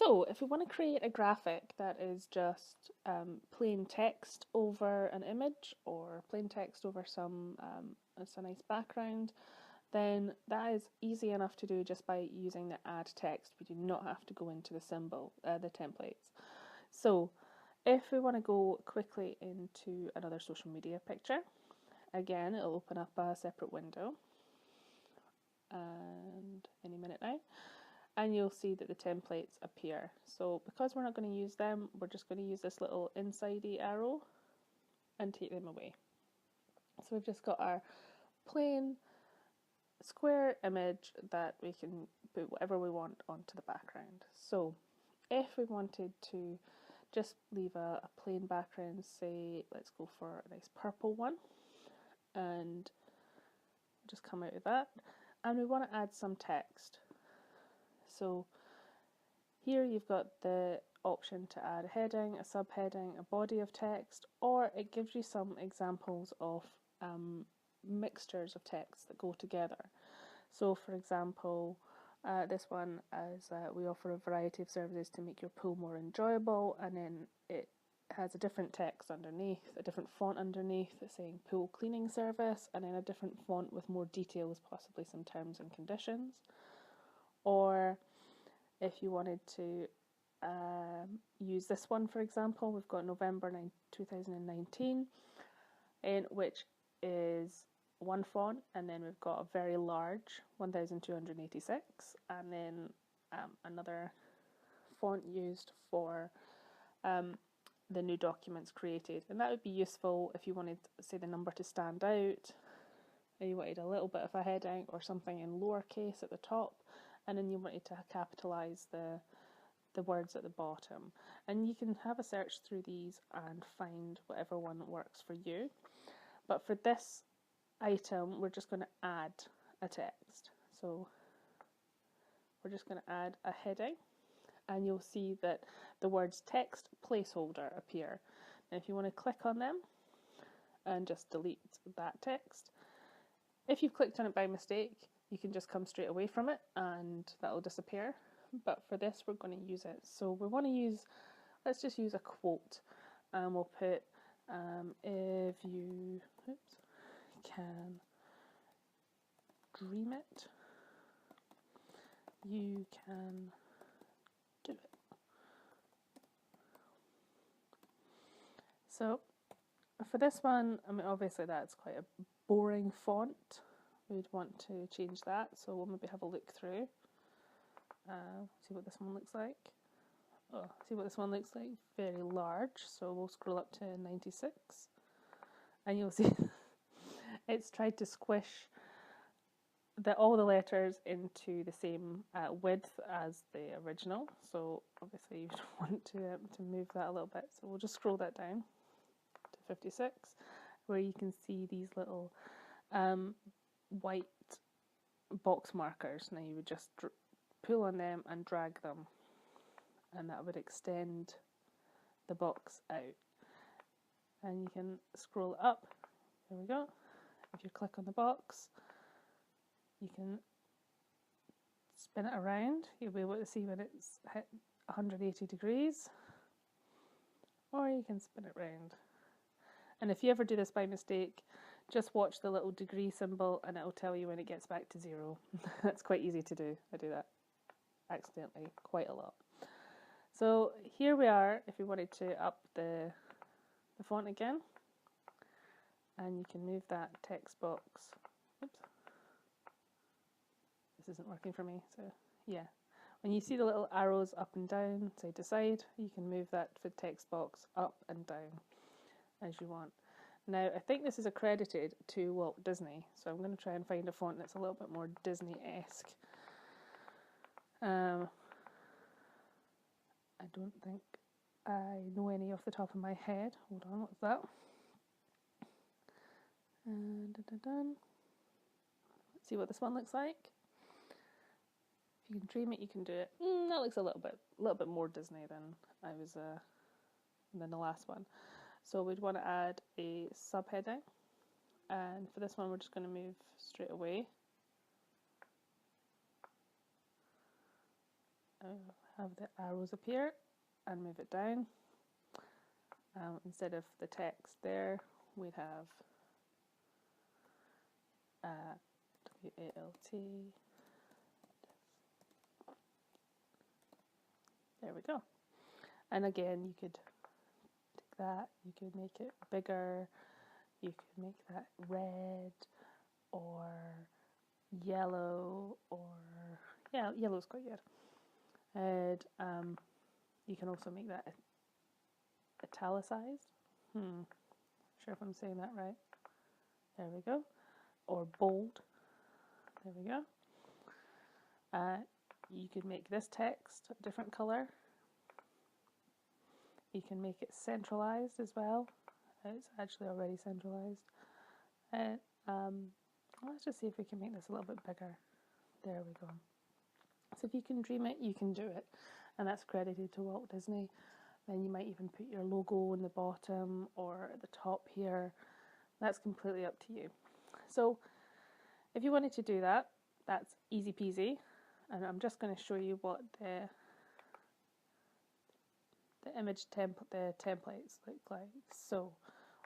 So, if we want to create a graphic that is just plain text over an image or plain text over it's a nice background, then that is easy enough to do just by using the add text. We do not have to go into the templates. So, if we want to go quickly into another social media picture, again, it'll open up a separate window, and any minute now. And you'll see that the templates appear. So because we're not going to use them, we're just going to use this little inside-y arrow and take them away. So we've just got our plain square image that we can put whatever we want onto the background. So if we wanted to just leave a plain background, say let's go for a nice purple one, and just come out of that, and we want to add some text. So here you've got the option to add a heading, a subheading, a body of text, or it gives you some examples of mixtures of text that go together. So for example, this one is we offer a variety of services to make your pool more enjoyable, and then it has a different text underneath, a different font underneath saying pool cleaning service, and then a different font with more details, possibly some terms and conditions. Or if you wanted to use this one, for example, we've got November 2019, which is one font, and then we've got a very large 1286, and then another font used for the new documents created. And that would be useful if you wanted, say, the number to stand out, or you wanted a little bit of a heading or something in lowercase at the top, and then you wanted to capitalise the words at the bottom. And you can have a search through these and find whatever one works for you. But for this item, we're just going to add a text. So we're just going to add a heading, and you'll see that the words text placeholder appear. Now if you want to click on them and just delete that text, if you've clicked on it by mistake, you can just come straight away from it and that'll disappear. But for this, we're going to use it. So we want to let's just use a quote, and we'll put, if you can dream it, you can do it. So for this one, I mean, obviously that's quite a boring font. We'd want to change that, so we'll maybe have a look through. See what this one looks like. Oh, see what this one looks like. Very large, so we'll scroll up to 96, and you'll see it's tried to squish all the letters into the same width as the original. So obviously you want to move that a little bit. So we'll just scroll that down to 56, where you can see these little white box markers. Now you would just pull on them and drag them, and that would extend the box out. And you can scroll up. There we go. If you click on the box, you can spin it around. You'll be able to see when it's hit 180 degrees, or you can spin it round. And if you ever do this by mistake, just watch the little degree symbol and it'll tell you when it gets back to 0. That's quite easy to do. I do that accidentally quite a lot. So here we are, if you wanted to up the font again, and you can move that text box. Oops. This isn't working for me, so yeah. When you see the little arrows up and down, side to side, you can move that for text box up and down as you want. Now, I think this is accredited to Walt Disney, so I'm going to try and find a font that's a little bit more Disney-esque. I don't think I know any off the top of my head. Hold on, what's that? Let's see what this one looks like. If you can dream it, you can do it. That looks a little bit more Disney than than the last one. So we'd want to add a subheading, and for this one we're just going to move straight away. Oh, have the arrows appear and move it down. Instead of the text there, we'd have WALT. There we go. And again, you could take that, you could make it bigger, you could make that red or yellow, or yeah, yellow's quite good. And you can also make that italicized. Not sure if I'm saying that right. There we go. Or bold. There we go. You could make this text a different color. You can make it centralized as well. It's actually already centralized. And let's just see if we can make this a little bit bigger. There we go. So if you can dream it, you can do it. And that's credited to Walt Disney. Then you might even put your logo in the bottom or at the top here. That's completely up to you. So if you wanted to do that, that's easy peasy. And I'm just going to show you what the templates look like. So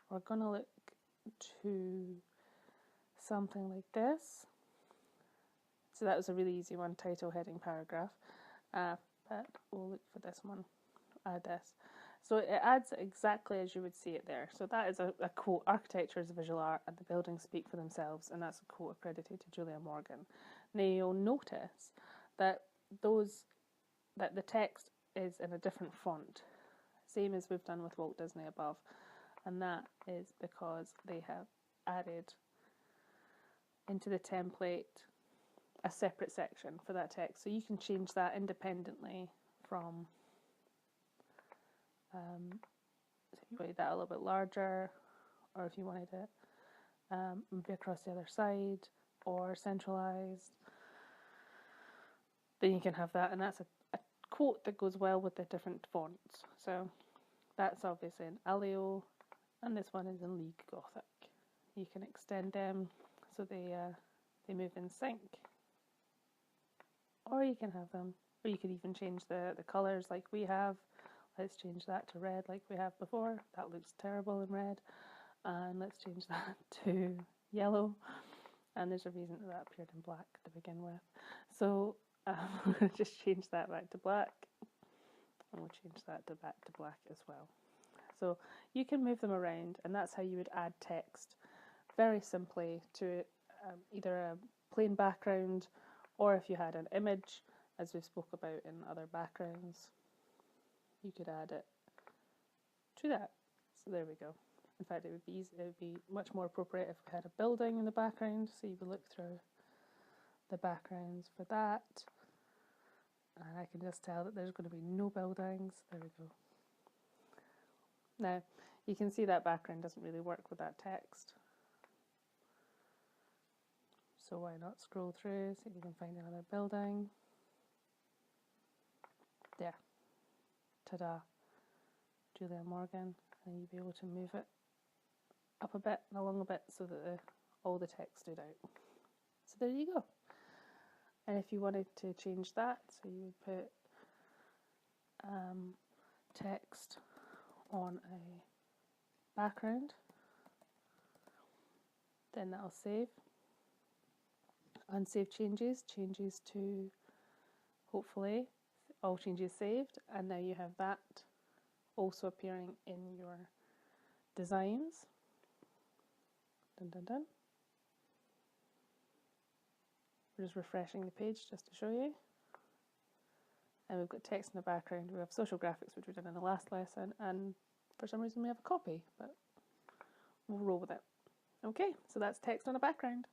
we're going to look to something like this. So that was a really easy one, title, heading, paragraph. But we'll look for this one. Add this. So it adds exactly as you would see it there. So that is a quote, architecture is a visual art and the buildings speak for themselves, and that's a quote accredited to Julia Morgan. Now you'll notice that the text is in a different font, same as we've done with Walt Disney above, and that is because they have added into the template a separate section for that text. So you can change that independently from if you wanted that a little bit larger, or if you wanted it be across the other side or centralized, then you can have that, and that's a quote that goes well with the different fonts. So that's obviously in Alio, and this one is in League Gothic. You can extend them so they move in sync, or you can have them, or you could even change the colours like we have. Let's change that to red like we have before. That looks terrible in red. And let's change that to yellow. And there's a reason that appeared in black to begin with. So I'm going to just change that back to black. And we'll change that back to black as well. So you can move them around, and that's how you would add text very simply to either a plain background, or if you had an image, as we spoke about in other backgrounds, you could add it to that. So there we go. In fact, it would be much more appropriate if we had a building in the background. So you would look through the backgrounds for that. And I can just tell that there's going to be no buildings. There we go. Now, you can see that background doesn't really work with that text. So why not scroll through, see if you can find another building. There. Ta-da, Julia Morgan, and you'll be able to move it up a bit and along a bit so that all the text stood out. So there you go. And if you wanted to change that, so you would put text on a background, then that'll save. Unsave changes to hopefully all changes saved, and now you have that also appearing in your designs. Dun dun dun. We're just refreshing the page just to show you. And we've got text in the background. We have social graphics, which we did in the last lesson, and for some reason we have a copy, but we'll roll with it. Okay, so that's text on a background.